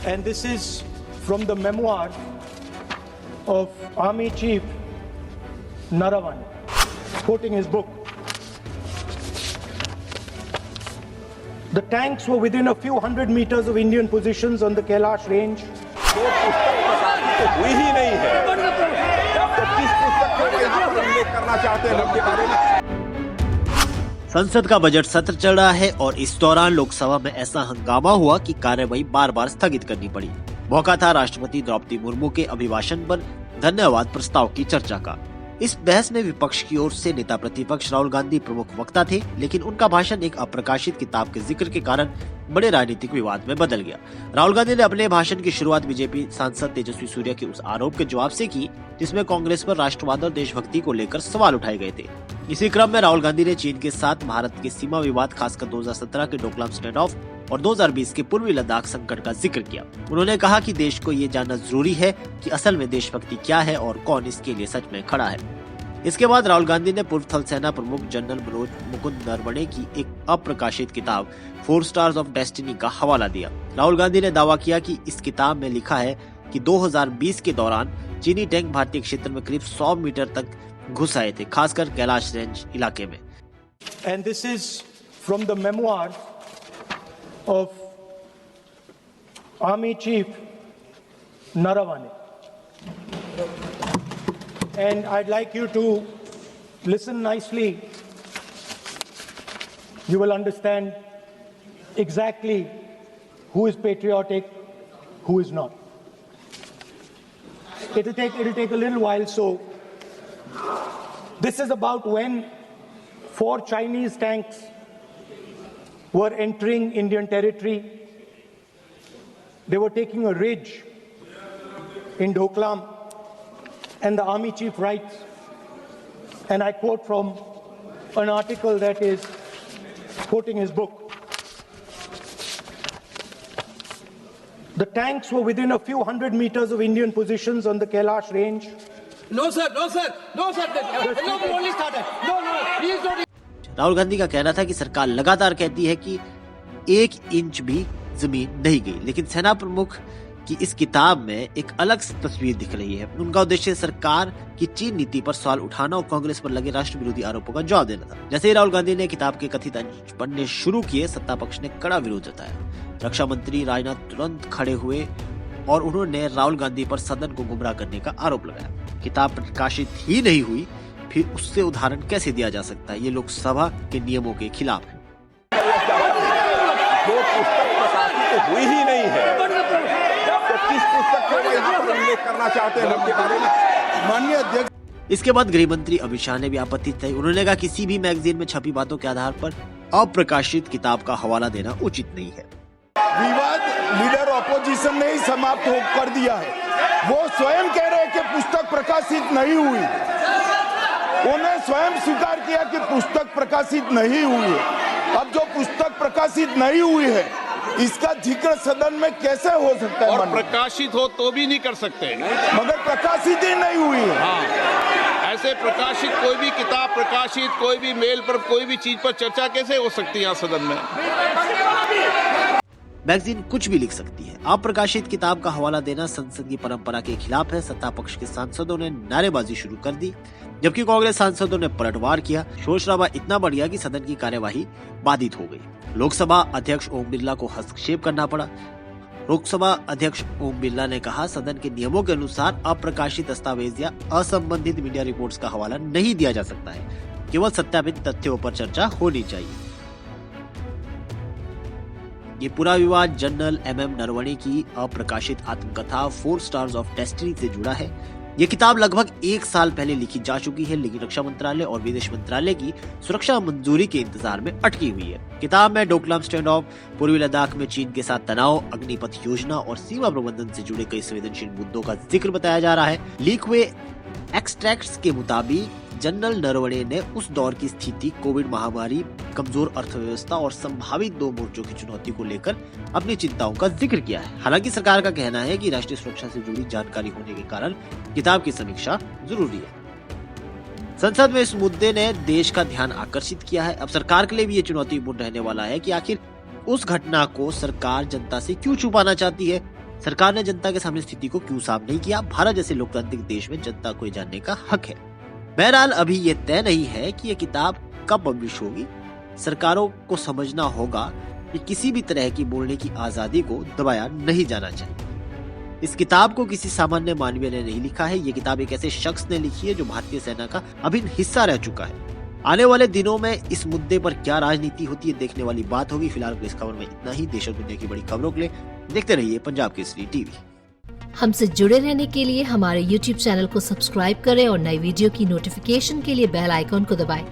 And this is from the memoir of Army Chief Narawan, quoting his book. The tanks were within a few hundred meters of Indian positions on the Kailash range. हुई ही नहीं है तो किस पुस्तक को यहाँ पर उल्लेख करना चाहते हैं उनके बारे में। संसद का बजट सत्र चल रहा है और इस दौरान लोकसभा में ऐसा हंगामा हुआ कि कार्यवाही बार बार स्थगित करनी पड़ी। मौका था राष्ट्रपति द्रौपदी मुर्मू के अभिभाषण पर धन्यवाद प्रस्ताव की चर्चा का। इस बहस में विपक्ष की ओर से नेता प्रतिपक्ष राहुल गांधी प्रमुख वक्ता थे, लेकिन उनका भाषण एक अप्रकाशित किताब के जिक्र के कारण बड़े राजनीतिक विवाद में बदल गया। राहुल गांधी ने अपने भाषण की शुरुआत बीजेपी सांसद तेजस्वी सूर्या के उस आरोप के जवाब से की जिसमें कांग्रेस पर राष्ट्रवाद और देशभक्ति को लेकर सवाल उठाए गए थे। इसी क्रम में राहुल गांधी ने चीन के साथ भारत के सीमा विवाद, खासकर 2017 के डोकलाम स्टैंड ऑफ और 2020 के पूर्वी लद्दाख संकट का जिक्र किया। उन्होंने कहा कि देश को ये जानना जरूरी है कि असल में देशभक्ति क्या है और कौन इसके लिए सच में खड़ा है। इसके बाद राहुल गांधी ने पूर्व थल सेना प्रमुख जनरल मनोज मुकुंद नरवणे की एक अप्रकाशित किताब 4 स्टार्स ऑफ डेस्टिनी का हवाला दिया। राहुल गांधी ने दावा किया कि इस किताब में लिखा है कि 2020 के दौरान चीनी टैंक भारतीय क्षेत्र में करीब 100 मीटर तक घुस आए थे, खासकर कैलाश रेंज इलाके में। And this is from the memoir of Army Chief Narawan. And I'd like you to listen nicely. You will understand exactly who is patriotic, who is not. It'll take a little while. So this is about when 4 Chinese tanks were entering Indian territory. They were taking a ridge in Doklam, and the army chief writes, and I quote from an article that is quoting his book. The tanks were within a few hundred meters of Indian positions on the Kailash range. No, sir. No, only started. No, please don't. Rahul Gandhi का कहना था कि सरकार लगातार कहती है कि 1 inch भी जमीन नहीं गई, लेकिन सेना प्रमुख की इस किताब में एक अलग तस्वीर दिख रही है। उनका उद्देश्य सरकार की चीन नीति पर सवाल उठाना और कांग्रेस पर लगे राष्ट्र विरोधी आरोपों का जवाब देना था। जैसे ही राहुल गांधी ने किताब के कथित अंश पढ़ने शुरू किए, सत्ता पक्ष ने कड़ा विरोध जताया। रक्षा मंत्री राजनाथ तुरंत खड़े हुए और उन्होंने राहुल गांधी पर सदन को गुमराह करने का आरोप लगाया। किताब प्रकाशित ही नहीं हुई, फिर उससे उदाहरण कैसे दिया जा सकता है? ये लोकसभा के नियमों के खिलाफ है। जो पुस्तक प्रकाशित हुई ही नहीं है तो किस पुस्तक को यहाँ पर उल्लेख करना चाहते हैं उनके बारे में। माननीय अध्यक्ष, इसके बाद गृह मंत्री अमित शाह ने भी आपत्ति जताई। उन्होंने कहा किसी भी मैगजीन में छपी बातों के आधार पर अप्रकाशित किताब का हवाला देना उचित नहीं है। विवाद लीडर ऑपोजिशन ने ही समाप्त कर दिया है। वो स्वयं कह रहे हैं कि पुस्तक प्रकाशित नहीं हुई। उन्हें स्वयं स्वीकार किया कि पुस्तक प्रकाशित नहीं हुई है। अब जो पुस्तक प्रकाशित नहीं हुई है, इसका जिक्र सदन में कैसे हो सकता है? और प्रकाशित हो तो भी नहीं कर सकते, मगर प्रकाशित ही नहीं हुई है। हाँ, ऐसे प्रकाशित कोई भी किताब प्रकाशित, कोई भी मेल पर, कोई भी चीज पर चर्चा कैसे हो सकती है यहाँ सदन में? मैगजीन कुछ भी लिख सकती है। अप्रकाशित किताब का हवाला देना संसद की परंपरा के खिलाफ है। सत्ता पक्ष के सांसदों ने नारेबाजी शुरू कर दी, जबकि कांग्रेस सांसदों ने पलटवार किया। शोर शराबा इतना बढ़ गया कि सदन की कार्यवाही बाधित हो गई। लोकसभा अध्यक्ष ओम बिरला को हस्तक्षेप करना पड़ा। लोकसभा अध्यक्ष ओम बिरला ने कहा, सदन के नियमों के अनुसार अप्रकाशित दस्तावेज या असंबंधित मीडिया रिपोर्ट्स का हवाला नहीं दिया जा सकता है। केवल सत्यापित तथ्यों पर चर्चा होनी चाहिए। ये पूरा विवाद जनरल MM नरवणे की अप्रकाशित आत्मकथा 4 स्टार्स ऑफ डेस्टिनी से जुड़ा है। ये किताब लगभग 1 साल पहले लिखी जा चुकी है, लेकिन रक्षा मंत्रालय और विदेश मंत्रालय की सुरक्षा मंजूरी के इंतजार में अटकी हुई है। किताब में डोकलाम स्टैंड ऑफ, पूर्वी लद्दाख में चीन के साथ तनाव, अग्निपथ योजना और सीमा प्रबंधन से जुड़े कई संवेदनशील मुद्दों का जिक्र बताया जा रहा है। लीक हुए एक्सट्रैक्ट्स के मुताबिक जनरल नरवणे ने उस दौर की स्थिति, कोविड महामारी, कमजोर अर्थव्यवस्था और संभावित 2 मोर्चों की चुनौती को लेकर अपनी चिंताओं का जिक्र किया है। हालांकि सरकार का कहना है कि राष्ट्रीय सुरक्षा से जुड़ी जानकारी होने के कारण किताब की समीक्षा जरूरी है। संसद में इस मुद्दे ने देश का ध्यान आकर्षित किया है। अब सरकार के लिए भी ये चुनौतीपूर्ण रहने वाला है कि आखिर उस घटना को सरकार जनता से क्यों छुपाना चाहती है सरकार ने जनता के सामने स्थिति को क्यों साफ नहीं किया? भारत जैसे लोकतांत्रिक देश में जनता को जानने का हक है। बहरहाल अभी ये तय नहीं है कि ये किताब कब पब्लिश होगी। सरकारों को समझना होगा कि किसी भी तरह की बोलने की आजादी को दबाया नहीं जाना चाहिए। इस किताब को किसी सामान्य मानवीय ने नहीं लिखा है। ये किताब एक ऐसे शख्स ने लिखी है जो भारतीय सेना का अभिन्न हिस्सा रह चुका है। आने वाले दिनों में इस मुद्दे पर क्या राजनीति होती है देखने वाली बात होगी। फिलहाल इस खबर में इतना ही। देश और दुनिया की बड़ी खबरों के लिए देखते रहिए पंजाब केसरी टीवी। हमसे जुड़े रहने के लिए हमारे YouTube चैनल को सब्सक्राइब करें और नई वीडियो की नोटिफिकेशन के लिए बेल आइकॉन को दबाएं।